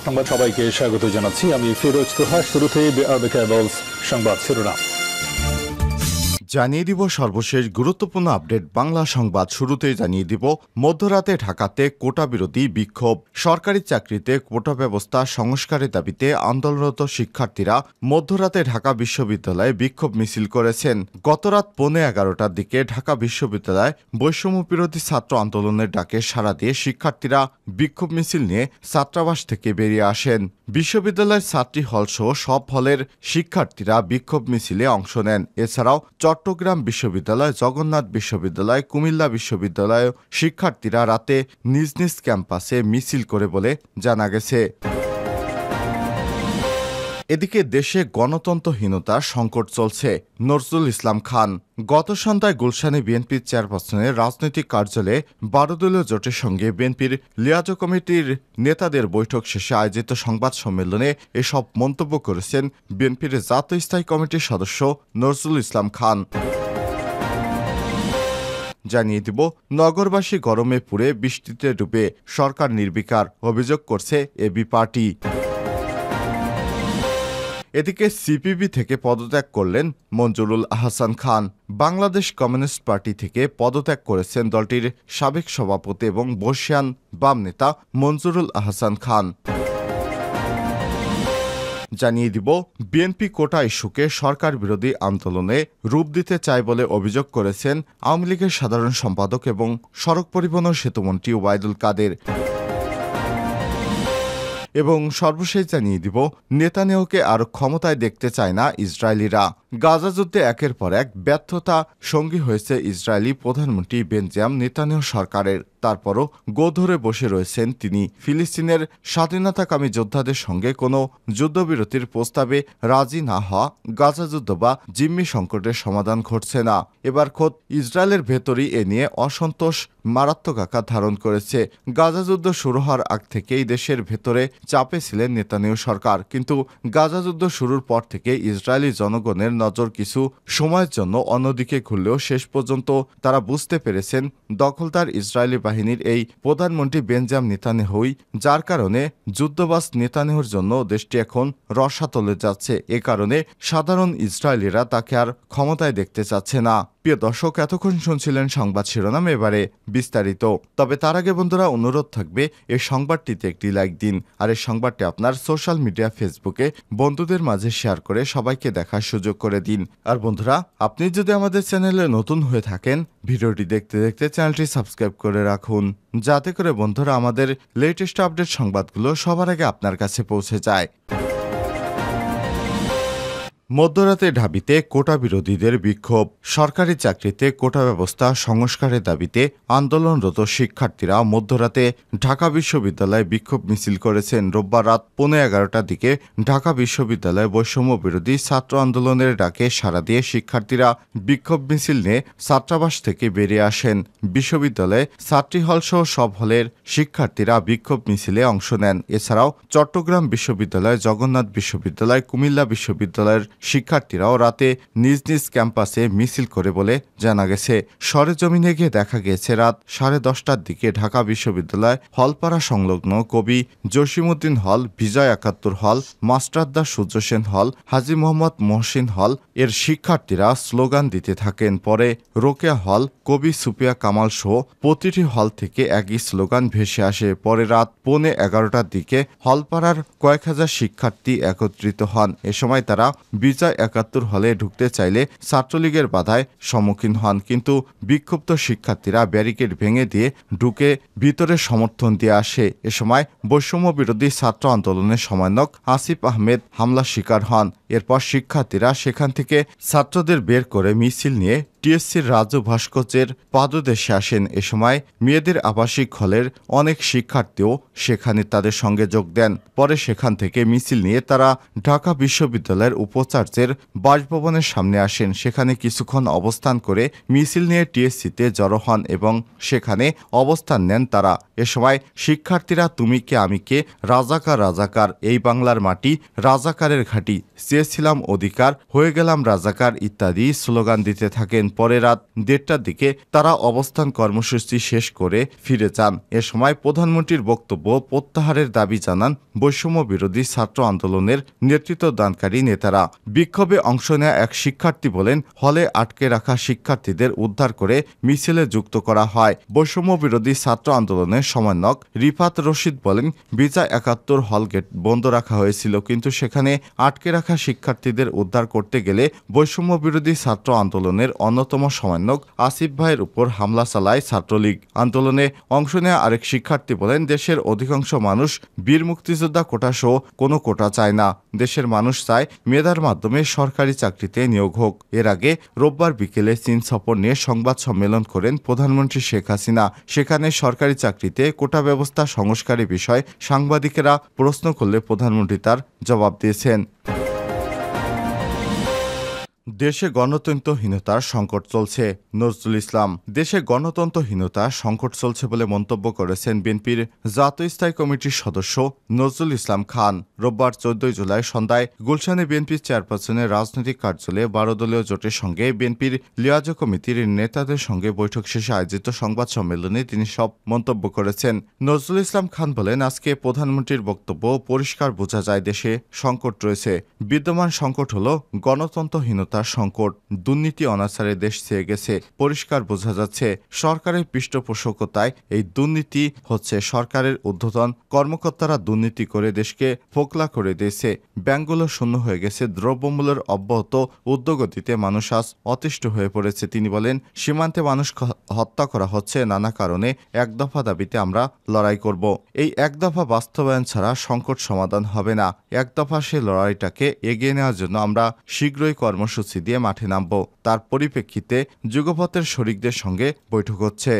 সংবাদ সবাইকে স্বাগত জানাচ্ছি। আমি ফিরোজ তোহা। শুরুতে সংবাদ শিরোনাম জানিয়ে দিব সর্বশেষ গুরুত্বপূর্ণ আপডেট বাংলা সংবাদ। শুরুতেই জানিয়ে দিব মধ্যরাতে ঢাকাতে কোটা বিরোধী বিক্ষোভ। সরকারি চাকরিতে কোটা ব্যবস্থা সংস্কারের দাবিতে আন্দোলনরত শিক্ষার্থীরা মধ্যরাতে ঢাকা বিশ্ববিদ্যালয়ে বিক্ষোভ মিছিল করেছেন। গতরাত 11:15টার দিকে ঢাকা বিশ্ববিদ্যালয় বৈষম্য বিরোধী ছাত্র আন্দোলনের ডাকে সাড়া দিয়ে শিক্ষার্থীরা বিক্ষোভ মিছিল নিয়ে ছাত্রাবাস থেকে বেরিয়ে আসেন। বিশ্ববিদ্যালয়ের ছাত্রী হলসহ সব হলের শিক্ষার্থীরা বিক্ষোভ মিছিলে অংশ নেন। এছাড়াও চট্টগ্রাম বিশ্ববিদ্যালয়, জগন্নাথ বিশ্ববিদ্যালয়, কুমিল্লা বিশ্ববিদ্যালয় শিক্ষার্থীরা রাতে নিজ নিজ ক্যাম্পাসে মিছিল করে বলে জানা গেছে। এদিকে দেশে গণতন্ত্রহীনতার সংকট চলছে। নজরুল ইসলাম খান গত সন্ধ্যায় গুলশানে বিএনপির চেয়ারপারসনের রাজনৈতিক কার্যালয়ে 12 দলীয় জোটের সঙ্গে বিএনপির লিয়াজো কমিটির নেতাদের বৈঠক শেষে আয়োজিত সংবাদ সম্মেলনে এসব মন্তব্য করেছেন বিএনপির জাতীয় স্থায়ী কমিটির সদস্য নজরুল ইসলাম খান। জানিয়ে দিব নগরবাসী গরমে পুড়ে বৃষ্টিতে ডুবে সরকার নির্বিকার, অভিযোগ করছে এবি পার্টি। এদিকে সিপিবি থেকে পদত্যাগ করলেন মঞ্জুরুল আহসান খান। বাংলাদেশ কমিউনিস্ট পার্টি থেকে পদত্যাগ করেছেন দলটির সাবেক সভাপতি এবং বর্ষিয়ান বাম নেতা মঞ্জুরুল আহসান খান। জানিয়ে দিব বিএনপি কোটা ইস্যুকে সরকার বিরোধী আন্দোলনে রূপ দিতে চায় বলে অভিযোগ করেছেন আওয়ামী লীগের সাধারণ সম্পাদক এবং সড়ক পরিবহন ও সেতুমন্ত্রী ওবায়দুল কাদের। এবং সর্বশেষ জানিয়ে দিব নেতানিয়াহুকে আর ক্ষমতায় দেখতে চায় না ইসরায়েলিরা। গাজা যুদ্ধে একের পর এক ব্যর্থতা সঙ্গী হয়েছে ইসরায়েলি প্রধানমন্ত্রী বেঞ্জামিন নেতানিয়াহু সরকারের। তারপরও গো ধরে বসে রয়েছেন তিনি। ফিলিস্তিনের স্বাধীনতাকামী যোদ্ধাদের সঙ্গে কোনো যুদ্ধবিরতির প্রস্তাবে রাজি না হওয়া গাজা যুদ্ধ বা জিম্মি সংকটের সমাধান ঘটছে না। এবার খোদ ইসরায়েলের ভেতরই এ নিয়ে অসন্তোষ মারাত্মক আকার ধারণ করেছে। গাজা যুদ্ধ শুরু হওয়ার আগ থেকেই দেশের ভেতরে চাপে ছিলেন নেতানিয়াহু সরকার, কিন্তু গাজা যুদ্ধ শুরুর পর থেকে ইসরায়েলি জনগণের নজর কিছু সময়ের জন্য অন্যদিকে ঘুরলেও শেষ পর্যন্ত তারা বুঝতে পেরেছেন দখলদার ইসরায়েলি বাহিনীর এই প্রধানমন্ত্রী বেঞ্জামিন নেতানিয়াহুই, যার কারণে যুদ্ধবাজ নেতানিয়াহুর জন্য দেশটি এখন রসাতলে যাচ্ছে। এ কারণে সাধারণ ইসরায়েলিরা তাকে আর ক্ষমতায় দেখতে চাচ্ছে না। প্রিয় দর্শক, এতক্ষণ শুনছিলেন সংবাদ শিরোনাম, এবারে বিস্তারিত। তবে তার আগে বন্ধুরা অনুরোধ থাকবে এই সংবাদটিতে একটি লাইক দিন, আর এই সংবাদটি আপনার সোশ্যাল মিডিয়া ফেসবুকে বন্ধুদের মাঝে শেয়ার করে সবাইকে দেখার সুযোগ করে দিন। আর বন্ধুরা, আপনি যদি আমাদের চ্যানেলে নতুন হয়ে থাকেন, ভিডিওটি দেখতে দেখতে চ্যানেলটি সাবস্ক্রাইব করে রাখুন, যাতে করে বন্ধুরা আমাদের লেটেস্ট আপডেট সংবাদগুলো সবার আগে আপনার কাছে পৌঁছে যায়। মধ্যরাতে ঢাবিতে কোটা বিরোধীদের বিক্ষোভ। সরকারি চাকরিতে কোটা ব্যবস্থা সংস্কারের দাবিতে আন্দোলনরত শিক্ষার্থীরা মধ্যরাতে ঢাকা বিশ্ববিদ্যালয়ে বিক্ষোভ মিছিল করেছেন। রোববার রাত 11:15টার দিকে ঢাকা বিশ্ববিদ্যালয়ে বৈষম্য বিরোধী ছাত্র আন্দোলনের ডাকে সাড়া দিয়ে শিক্ষার্থীরা বিক্ষোভ মিছিল নিয়ে ছাত্রাবাস থেকে বেরিয়ে আসেন। বিশ্ববিদ্যালয়ে ছাত্রী হলসহ সব হলের শিক্ষার্থীরা বিক্ষোভ মিছিলে অংশ নেন। এছাড়াও চট্টগ্রাম বিশ্ববিদ্যালয়, জগন্নাথ বিশ্ববিদ্যালয়, কুমিল্লা বিশ্ববিদ্যালয়ের শিক্ষার্থীরাও রাতে নিজ নিজ ক্যাম্পাসে মিছিল করে বলে জানা গেছে। সরেজমিনে গিয়ে দেখা গেছে রাত 10:30টার দিকে ঢাকা বিশ্ববিদ্যালয় হলপাড়া সংলগ্ন কবি জসিমউদ্দিন হল, বিজয় 71 হল, মাস্টারদা সূর্য সেন হল, হাজী মোহাম্মদ মহসিন হল এর শিক্ষার্থীরা স্লোগান দিতে থাকেন। পরে রোকেয়া হল, কবি সুফিয়া কামাল সহ প্রতিটি হল থেকে একই স্লোগান ভেসে আসে। পরে রাত 11:15টার দিকে হলপাড়ার কয়েক হাজার শিক্ষার্থী একত্রিত হন। এ সময় তারা বিজয় 71 হলে ঢুকতে চাইলে ছাত্রলীগের বাধায় সম্মুখীন হন, কিন্তু বিক্ষুব্ধ শিক্ষার্থীরা ব্যারিকেড ভেঙে দিয়ে ঢুকে ভিতরে সমর্থন দিয়ে আসে। এ সময় বৈষম্য বিরোধী ছাত্র আন্দোলনের সমন্বয়ক আসিফ আহমেদ হামলার শিকার হন। এরপর শিক্ষার্থীরা সেখান থেকে ছাত্রদের বের করে মিছিল নিয়ে টিএসসির রাজু ভাস্কর্যের পাদদেশে আসেন। এ সময় মেয়েদের আবাসিক হলের অনেক শিক্ষার্থীও সেখানে তাদের সঙ্গে যোগ দেন। পরে সেখান থেকে মিছিল নিয়ে তারা ঢাকা বিশ্ববিদ্যালয়ের উপাচার্যের বাসভবনের সামনে আসেন। সেখানে কিছুক্ষণ অবস্থান করে মিছিল নিয়ে টিএসসিতে জড়ো হন এবং সেখানে অবস্থান নেন তারা। এ সময় শিক্ষার্থীরা তুমি কে আমি কে, রাজাকার রাজাকার, এই বাংলার মাটি রাজাকারের ঘাঁটি, চেয়েছিলাম অধিকার, হয়ে গেলাম রাজাকার ইত্যাদি স্লোগান দিতে থাকেন। পরে রাত 1:30টার দিকে তারা অবস্থান কর্মসূচি শেষ করে ফিরে যান। এ সময় প্রধানমন্ত্রীর বক্তব্য প্রত্যাহারের দাবি জানান বৈষম্য বিরোধী ছাত্র আন্দোলনের নেতৃত্বদানকারী নেতারা। বিক্ষোভে অংশ নেওয়া এক শিক্ষার্থী বলেন, হলে আটকে রাখা শিক্ষার্থীদের উদ্ধার করে মিছিলে যুক্ত করা হয়। বৈষম্য বিরোধী ছাত্র আন্দোলনের সমন্বয়ক রিফাত রশিদ বলেন, বিজয় ৭১ হল গেট বন্ধ রাখা হয়েছিল, কিন্তু সেখানে আটকে রাখা শিক্ষার্থীদের উদ্ধার করতে গেলে বৈষম্য বিরোধী ছাত্র আন্দোলনের অন্যতম সমন্বয়ক আসিফ ভাইয়ের উপর হামলা চালায় ছাত্রলীগ। আন্দোলনে অংশ নেওয়া আরেক শিক্ষার্থী বলেন, দেশের অধিকাংশ মানুষ বীর মুক্তিযোদ্ধা কোটা সহ কোনো কোটা চায় না। দেশের মানুষ চায় মেধার মাধ্যমে সরকারি চাকরিতে নিয়োগ হোক। এর আগে রোববার বিকেলে চীন সফর নিয়ে সংবাদ সম্মেলন করেন প্রধানমন্ত্রী শেখ হাসিনা। সেখানে সরকারি চাকরিতে কোটা ব্যবস্থা সংস্কারের বিষয়ে সাংবাদিকেরা প্রশ্ন করলে প্রধানমন্ত্রী তার জবাব দিয়েছেন। দেশে গণতন্ত্রহীনতার সংকট চলছে। নজরুল ইসলাম। দেশে গণতন্ত্রহীনতার সংকট চলছে বলে মন্তব্য করেছেন বিএনপির জাতীয় স্থায়ী কমিটির সদস্য নজরুল ইসলাম খান। রোববার 14 জুলাই সন্ধ্যায় গুলশানে বিএনপির চেয়ারপারসনের রাজনৈতিক কার্যালয়ে 12 দলীয় জোটের সঙ্গে বিএনপির লিয়াজো কমিটির নেতাদের সঙ্গে বৈঠক শেষে আয়োজিত সংবাদ সম্মেলনে তিনি সব মন্তব্য করেছেন। নজরুল ইসলাম খান বলেন, আজকে প্রধানমন্ত্রীর বক্তব্য পরিষ্কার বোঝা যায় দেশে সংকট রয়েছে। বিদ্যমান সংকট হল গণতন্ত্রহীনতার সংকট। দুর্নীতি অনাচারে দেশ ছেয়ে গেছে। পরিষ্কার বোঝা যাচ্ছে সরকারের পৃষ্ঠপোষকতায় এই দুর্নীতি হচ্ছে। সরকারের ঊর্ধ্বতন কর্মকর্তারা দুর্নীতি করে দেশকে ফোকলা করে দিয়েছে। ব্যাংকগুলো শূন্য হয়ে গেছে। দ্রব্যমূল্যের অব্যাহত ঊর্ধ্বগতিতে মানুষ আজ অতিষ্ঠ হয়ে পড়েছে। তিনি বলেন, সীমান্তে মানুষ হত্যা করা হচ্ছে নানা কারণে। এক দফা দাবিতে আমরা লড়াই করব। এই এক দফা বাস্তবায়ন ছাড়া সংকট সমাধান হবে না। এক দফা সে লড়াইটাকে এগিয়ে নেওয়ার জন্য আমরা শীঘ্রই কর্মসূচি দিয়ে মাঠে নামব। তার পরিপ্রেক্ষিতে যুগপথের শরিকদের সঙ্গে বৈঠক হচ্ছে।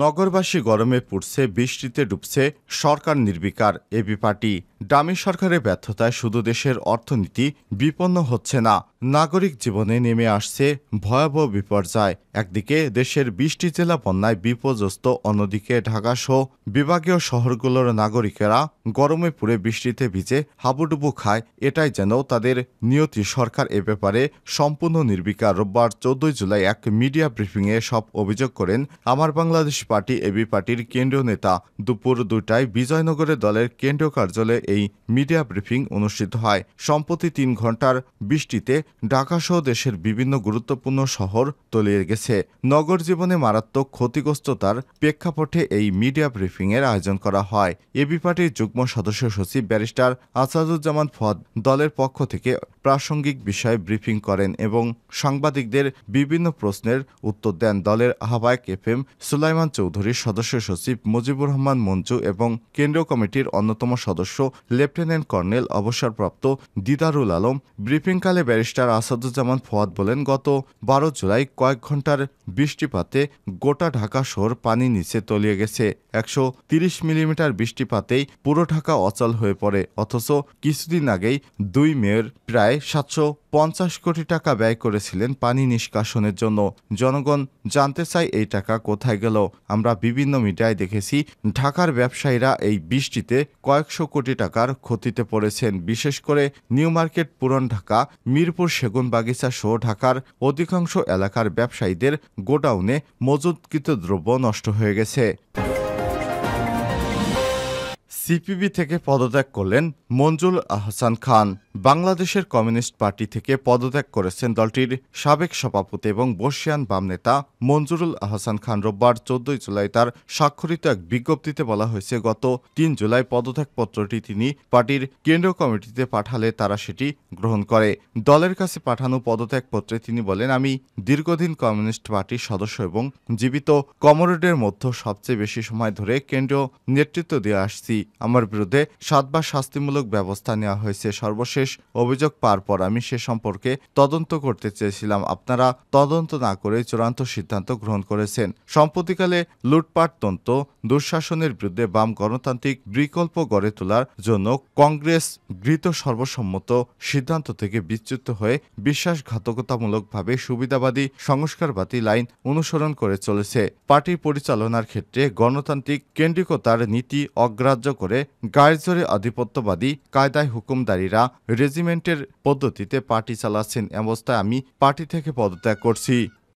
নগরবাসী গরমে পুড়ছে, বৃষ্টিতে ডুবছে, সরকার নির্বিকার। AB party. ডামি সরকারের ব্যর্থতায় শুধু দেশের অর্থনীতি বিপন্ন হচ্ছে না, নাগরিক জীবনে নেমে আসছে ভয়াবহ বিপর্যয়। একদিকে দেশের 20টি জেলা বন্যায় বিপর্যস্ত, অন্যদিকে ঢাকাসহ বিভাগীয় শহরগুলোর নাগরিকেরা গরমে পুড়ে বৃষ্টিতে ভিজে হাবুডুবু খায়। এটাই যেন তাদের নিয়তি। সরকার এ ব্যাপারে সম্পূর্ণ নির্বিকার। রোববার 14 জুলাই এক মিডিয়া ব্রিফিংয়ে সব অভিযোগ করেন আমার বাংলাদেশ পার্টি এবি পার্টির কেন্দ্রীয় নেতা। দুপুর 2টায় বিজয়নগরে দলের কেন্দ্রীয় কার্যালয়ে এই মিডিয়া ব্রিফিং অনুষ্ঠিত হয়। সম্প্রতি 3 ঘন্টার বৃষ্টিতে ঢাকাসহ দেশের বিভিন্ন গুরুত্বপূর্ণ শহর তলিয়ে গেছে। নগর জীবনে মারাত্মক ক্ষতিগ্রস্ততার প্রেক্ষাপটে এই মিডিয়া ব্রিফিংয়ের আয়োজন করা হয়। এবি পার্টির যুগ্ম সদস্য সচিব ব্যারিস্টার আসাদুজ্জামান ফদ দলের পক্ষ থেকে প্রাসঙ্গিক বিষয়ে ব্রিফিং করেন এবং সাংবাদিকদের বিভিন্ন প্রশ্নের উত্তর দেন। দলের আহ্বায়ক FM সুলাইমান চৌধুরী, সদস্য সচিব মুজিবুর রহমান মঞ্জু এবং কেন্দ্রীয় কমিটির অন্যতম সদস্য লেফটেন্যান্ট কর্নেল অবসরপ্রাপ্ত দিদারুল আলম। ব্রিফিংকালে ব্যারিস্টার আসাদুজ্জামান ফওয়াদ বলেন, গত 12 জুলাই কয়েক ঘন্টার বৃষ্টিপাতে গোটা ঢাকা শহর পানি নিচে তলিয়ে গেছে। 130 মিলিমিটার বৃষ্টিপাতেই পুরো ঢাকা অচল হয়ে পড়ে। অথচ কিছুদিন আগেই 2 মেয়র প্রায় 750 কোটি টাকা ব্যয় করেছিলেন পানি নিষ্কাশনের জন্য। জনগণ জানতে চায় এই টাকা কোথায় গেল। আমরা বিভিন্ন মিডিয়ায় দেখেছি ঢাকার ব্যবসায়ীরা এই বৃষ্টিতে কয়েকশো কোটি টাকার ক্ষতিতে পড়েছেন। বিশেষ করে নিউ মার্কেট, পুরান ঢাকা, মিরপুর, সেগুনবাগিচা সহ ঢাকার অধিকাংশ এলাকার ব্যবসায়ীদের গোডাউনে মজুতকৃত দ্রব্য নষ্ট হয়ে গেছে। সিপিবি থেকে পদত্যাগ করলেন মঞ্জুরুল আহসান খান। বাংলাদেশের কমিউনিস্ট পার্টি থেকে পদত্যাগ করেছেন দলটির সাবেক সভাপতি এবং বর্ষিয়ান বাম নেতা মঞ্জুরুল আহসান খান। রোববার 14 জুলাই তার স্বাক্ষরিত এক বিজ্ঞপ্তিতে বলা হয়েছে, গত 3 জুলাই পদত্যাগপত্রটি তিনি পার্টির কেন্দ্রীয় কমিটিতে পাঠালে তারা সেটি গ্রহণ করে। দলের কাছে পাঠানো পদত্যাগপত্রে তিনি বলেন, আমি দীর্ঘদিন কমিউনিস্ট পার্টির সদস্য এবং জীবিত কমরেডের মধ্যে সবচেয়ে বেশি সময় ধরে কেন্দ্রীয় নেতৃত্ব দিয়ে আসছি। আমার বিরুদ্ধে 7 বার শাস্তিমূলক ব্যবস্থা নেওয়া হয়েছে। সর্বশেষ অভিযোগ পাওয়ার পর আমি সে সম্পর্কে তদন্ত করতে চেয়েছিলাম। আপনারা তদন্ত না করে চূড়ান্ত সিদ্ধান্ত গ্রহণ করেছেন। সম্প্রতিকালে লুটপাটতন্ত্র, দুঃশাসনের বিরুদ্ধে বাম গণতান্ত্রিক বিকল্প গড়ে তোলার জন্য কংগ্রেস গৃহীত সর্বসম্মত সিদ্ধান্ত থেকে বিচ্যুত হয়ে বিশ্বাসঘাতকতামূলকভাবে সুবিধাবাদী সংস্কারবাদী লাইন অনুসরণ করে চলেছে। পার্টির পরিচালনার ক্ষেত্রে গণতান্ত্রিক কেন্দ্রিকতার নীতি অগ্রাহ্য করে করে গায়ের জোরে আধিপত্যবাদী কায়দায় হুকুমদারিরা রেজিমেন্টের পদ্ধতিতে পার্টি চালাচ্ছেন, অবস্থায় আমি পার্টি থেকে পদত্যাগ করছি।